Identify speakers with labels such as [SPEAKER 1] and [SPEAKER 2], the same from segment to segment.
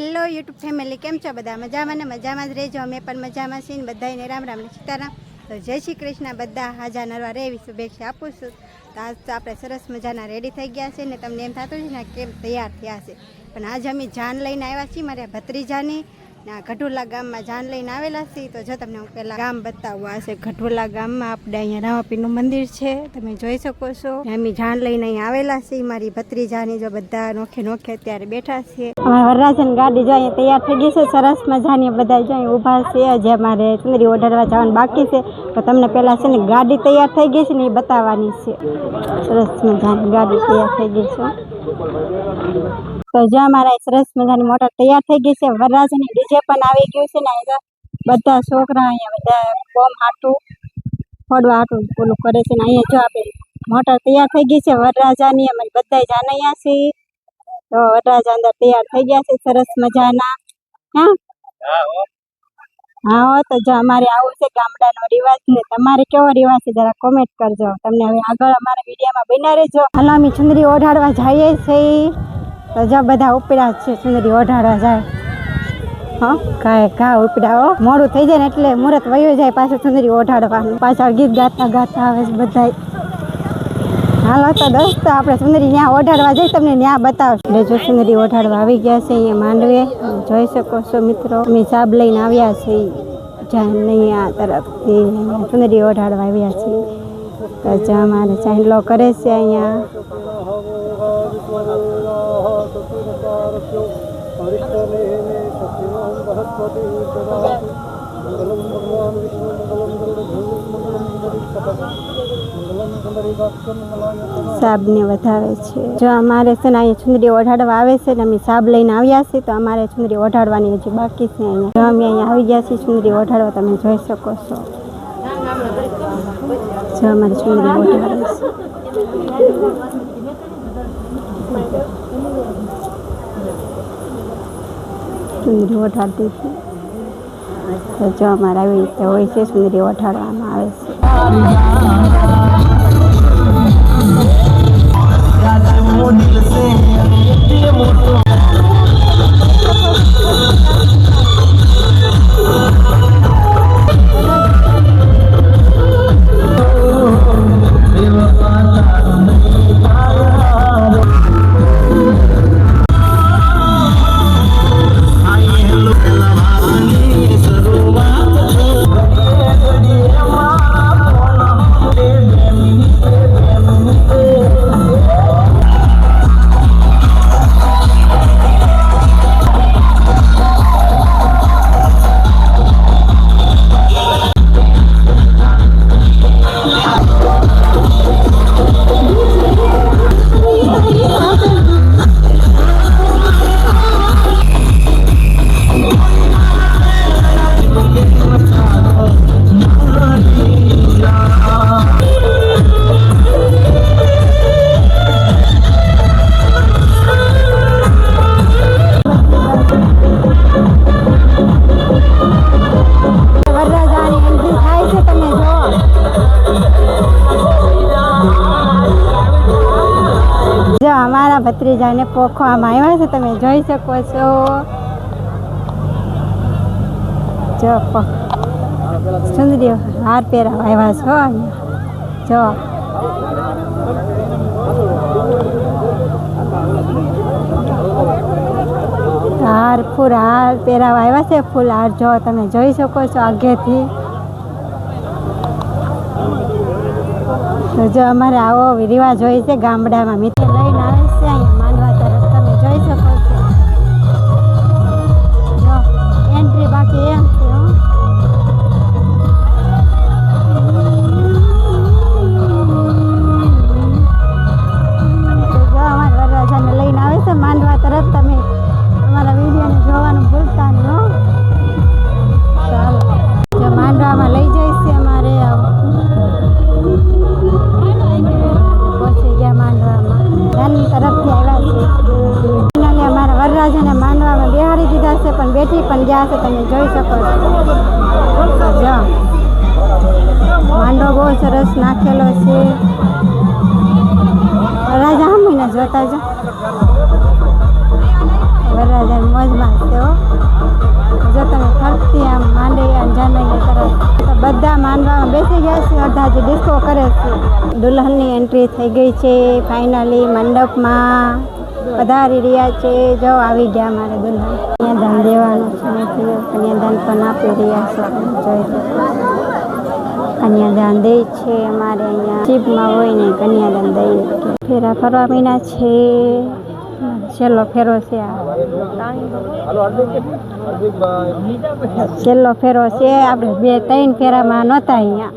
[SPEAKER 1] Hello YouTube family, કેમ છો બધા? મજામાં ને મજામાં જ રહેજો. અમે પણ મજામાં છીએ ને બધાને રામ રામ ને સીતારામ. તો જય શ્રી કૃષ્ણ. બધા હાજા નરવા રહે એવી શુભેચ્છા આપું છું. તો આજ તો આપણે સરસ મજાના રેડી થઈ ગયા છે ને તમને એમ થતું છે ને કેમ તૈયાર થયા છે, પણ આજે અમે જાન લઈને આવ્યા છીએ મારા ભત્રીજાની ના ગઢોલા ગામમાં જાન લઈને આવેલા છીએ. તો જો તમને હું પહેલાં ગામ બતાવવા હશે. ગઢોલા ગામમાં આપણે અહીંયા રામાપીરનું મંદિર છે, તમે જોઈ શકો છો. અમે જાન લઈને અહીંયા આવેલા છીએ મારી ભત્રીજાની. જો બધા નોખે નોખે અત્યારે બેઠા છીએ. અમારા વરરાજન ગાડી જો અહીંયા તૈયાર થઈ ગઈ છે સરસ મજાની. બધા જો અહીં ઊભા છે. હજી અમારે ચુંદડી ઓઢાડવા જવાનું બાકી છે, તો તમને પહેલાં છે ને ગાડી તૈયાર થઈ ગઈ છે ને એ બતાવવાની છે. સરસ મજાની ગાડી તૈયાર થઈ ગઈ છે. તો જો અમારા સરસ મજાની મોટર તૈયાર થઈ ગઈ છે. વરરાજની ડીજે પણ આવી ગયું છે ને અહીંયા બધા છોકરા અહીંયા બધા બોમ હાટું ફોડવા હાટું ઓલું કરે છે ને અહીંયા જો આપણે મોટર તૈયાર થઈ ગઈ છે વરરાજાની. અમે બધા જાન અહીંયા છીએ. તો વરરાજા અંદર તૈયાર થઈ ગયા છે સરસ મજાના. હા તો જો અમારે આવું છે ગામડાનો રિવાજ ને તમારે કેવો રિવાજ છે જરા કોમેન્ટ કરજો. તમને હવે આગળ અમારા વિડીયોમાં બન્યા રહેજો. હાલો અમે ચુંદડી ઓઢાડવા જઈએ છીએ. તો જો બધા ઉપડ્યા છે ચુંદડી ઓઢાડવા જાય. હા ઘા ઉપડાવો, મોડું થઈ જાય ને એટલે મુહૂર્ત વયું જાય પાછું ચુંદડી ઓઢાડવાનું. પાછળ ગીત ગાતા ગાતા આવે છે બધા. હાલો તો દોસ્તો આપણે ચુંદડી ત્યાં ઓઢાડવા જઈ તમને ત્યાં બતાવશું. એટલે જો ચુંદડી ઓઢાડવા આવી ગયા છે અહીંયા માંડવે, જોઈ શકો છો મિત્રો. અમે સાબ લઈને આવ્યા છીએ જાનૈયા તરફથી, ચુંદડી ઓઢાડવા આવ્યા છીએ. તો જો અમારે ચાંદલો કરે છે અહીંયા. સાબને વધાવે છે. જો અમારે છે ને અહીંયા ચુંદડી ઓઢાડવા આવે છે ને અમે સાબ લઈને આવ્યા છીએ. તો અમારે ચુંદડી ઓઢાડવાની હજી બાકી છે અહીંયા. જો અમે અહીંયા આવી ગયા છીએ ચુંદડી ઓઢાડવા, તમે જોઈ શકો છો. જો અમારે ચુંદડી ઓઢાડે છે. ચુંદડી ઓઢાડતી છે. તો જો અમારે આવી રીતે હોય છે, ચુંદડી ઓઢાડવામાં આવે છે. અમારા ભત્રીજાને પોખવામાં આવ્યા છે, તમે જોઈ શકો છો. જો સુંદરી હાર પહેરાવા આવ્યા છો અહીંયા. જો હાર ફૂલ હાર પહેરાવા આવ્યા છે. ફૂલ હાર જો તમે જોઈ શકો છો આગેથી. જો અમારે આવો રિવાજ હોય છે ગામડામાં. મિત્ર લઈને આવે છે અહીંયા માંડવા તરફ, તમે જોઈ શકો છો. જો એન્ટ્રી બાકી એમ છે. જો અમારા વરરાજાને લઈને આવે છે માંડવા તરફ. તમે અમારા વિડીયોને જોવાનું ભૂલતા નહીં. ચાલો જો માંડવામાં લઈ જઈશ અમારે. પહોંચી ગયા માંડવામાં, નાની તરફથી આવ્યા છે. ફાઇનલી અમારા વરરાજાને માંડવામાં બેહાડી દીધા છે, પણ બેઠી પણ ગયા છે, તમે જોઈ શકો છો. જો માંડવો બહુ સરસ નાખેલો છે. વરરાજા હમીને જોતા જો વરરાજા મોજમાં છે હો. જો તમે ફરતી આમ માંડવી જાનવી તરફ તો બધા માનવામાં બેસી ગયા છે, અડધા જે ડિસ્કો કરે છે. દુલ્હનની એન્ટ્રી થઈ ગઈ છે ફાઇનલી મંડપમાં પધારી રહ્યા છે. જો આવી ગયા અમારે દુલ્હન. કન્યાદાન દેવાનું છે, કન્યાદાન પણ આપી રહ્યા છે. જોઈ કન્યાદાન દે છે અમારે અહીંયા જીભમાં હોય ને કન્યાદાન દઈએ. ફેરા ફરવા મહિના છે, છેલ્લો ફેરો છે આ. છેલ્લો ફેરો છે. આપણે 2-3 ફેરામાં નહોતા અહીંયા.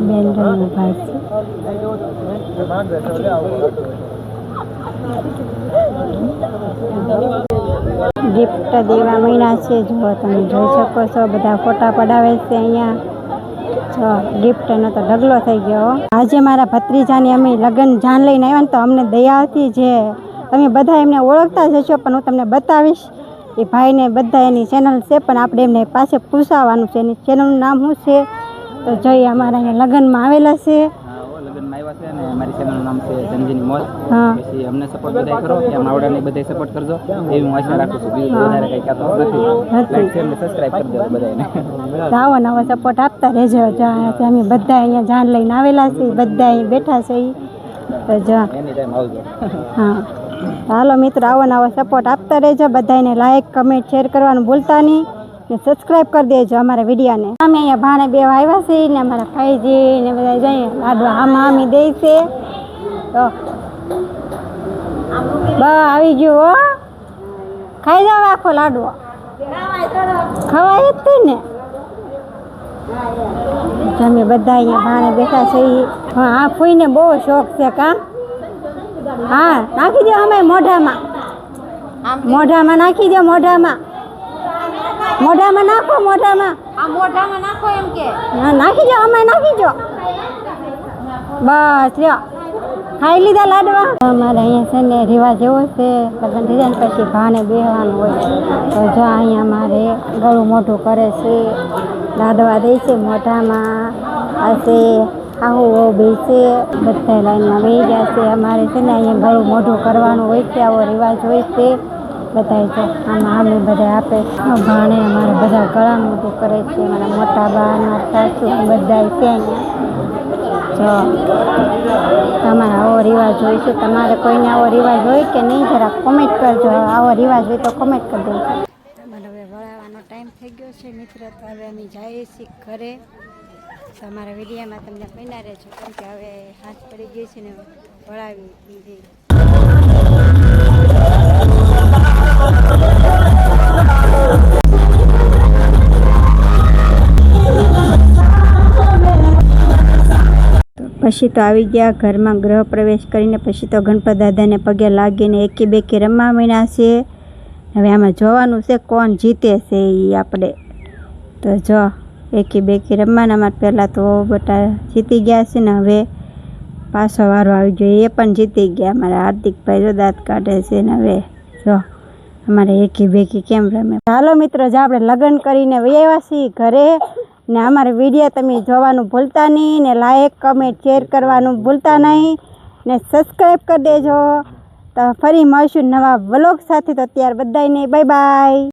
[SPEAKER 1] બેન રંગનો ભાઈ છે. ગિફ્ટ દેવા મહિના છે. જો તમે જોઈ શકો છો બધા ફોટા પડાવે છે અહીંયા. જો ગિફ્ટનો તો ઢગલો થઈ ગયો. આજે મારા ભત્રીજાની અમે લગ્ન જાન લઈને આવ્યા ને તો અમને દયા હતી. જે તમે બધા એમને ઓળખતા જ હશો પણ હું તમને બતાવીશ. એ ભાઈને બધા એની ચેનલ છે પણ આપણે એમને પાસે પૂછાવાનું છે. એની ચેનલનું નામ શું છે તો જોઈએ. અમારા અહીંયા લગ્નમાં આવેલા છે.
[SPEAKER 2] લગ્નમાં આવ્યા છે અને મારી ચેનલનું નામ છે ધનજીની મોજ.
[SPEAKER 1] હા,
[SPEAKER 2] પછી અમને સપોર્ટ બધા કરો, કે માવડાને બધા સપોર્ટ કરજો એવી હું આશા રાખું છું. બીજું વધારે કંઈ કહેતો નથી. લાઈક શેર અને સબસ્ક્રાઇબ કરી દેજો બધાને.
[SPEAKER 1] આવો નવો સપોર્ટ આપતા રહેજો. અમે બધા અહીંયા જાન લઈને આવેલા છીએ, બધા અહીં બેઠા છે. તો જો
[SPEAKER 2] એની ટાઈમ આવજો.
[SPEAKER 1] હા, હાલો મિત્રો, આવો નવો સપોર્ટ આપતા રહેજો. બધાને લાઈક કમેન્ટ શેર કરવાનું ભૂલતા નહીં ને સબસ્ક્રાઈબ કરી દેજો અમારા વિડીયોને. અમે અહીંયા ભાણે બેવા આવ્યા છીએ ને અમારા ભાઈજી ને બધા જઈએ લાડવા આમાં આમી દે છે. તો આવી ગયું હો, ખાઈ જાવ આખો લાડવો. ખવાય જ તે ને. અમે બધા અહીંયા ભાણે બેઠા છીએ. હા, આ ફૂઈને બહુ શોખ છે કા. હા, નાખી દો અમે મોઢામાં. મોઢામાં નાખી દો. મોઢામાં નાખો. મોઢામાં નાખો એમ કે નાખી દો. અમે નાખી દો. બસ લ્યો, ખાઈ લીધા લાડવા. અમારે અહીંયા છે ને રિવાજ એવો છે, લગ્ન થઈ જાય ને પછી ભાને બેહવાનું હોય. તો જો અહીંયા અમારે ગળું મોઢું કરે છે, લાડવા દે છે મોઢામાં. હશે આવું બેસે બધા લાઈનમાં બેસી ગયા છે. અમારે છે ને અહીંયા ગળું મોઢું કરવાનું હોય છે, આવો રિવાજ હોય છે. બધા જો આમાં અમે બધા આપે. ભાણે અમારે બધા ગળા મોઢું કરે છે. મારા મોટા બા, મારા સાસુ બધા છે અહીંયા. જો તમારે આવો રિવાજ હોય છે. તમારે કોઈને આવો રિવાજ હોય કે નહીં જરા કોમેન્ટ કરજો. આવો રિવાજ હોય તો કોમેન્ટ કરી દેજો. તમારે હવે વળાવવાનો ટાઈમ થઈ ગયો છે મિત્ર. તો હવે અમે જઈએ છીએ ઘરે. તમારા વિડીયોમાં તમને બના રહેજો, કેમ કે હવે હાથ પડી ગઈ છે ને વળાવી દીધી. પછી તો આવી ગયા ઘરમાં. ગૃહ પ્રવેશ કરીને પછી તો ગણપત દાદાને પગે લાગીને એકી બેકી રમવા માંડ્યા છે. હવે આમાં જોવાનું છે કોણ જીતે છે એ આપણે. તો જો એકી બેકી રમવાના. અમારે પહેલાં તો બટા જીતી ગયા છે ને હવે પાછો વારો આવી ગયો. એ પણ જીતી ગયા. અમારા હાર્દિકભાઈ જો દાંત કાઢે છે ને હવે જો અમારે એકી બેકી કેમ રમે. હાલો મિત્રો, જો આપણે લગ્ન કરીને આવ્યા છીએ ઘરે ને અમારા વિડીયો તમે જોવાનું ભૂલતા નહીં ને લાઈક કમેન્ટ શેર કરવાનું ભૂલતા નહીં ને સબસ્ક્રાઈબ કરી દેજો. તો ફરી મળશું નવા વ્લોગ સાથે. તો અત્યારે બધાને બાય બાય.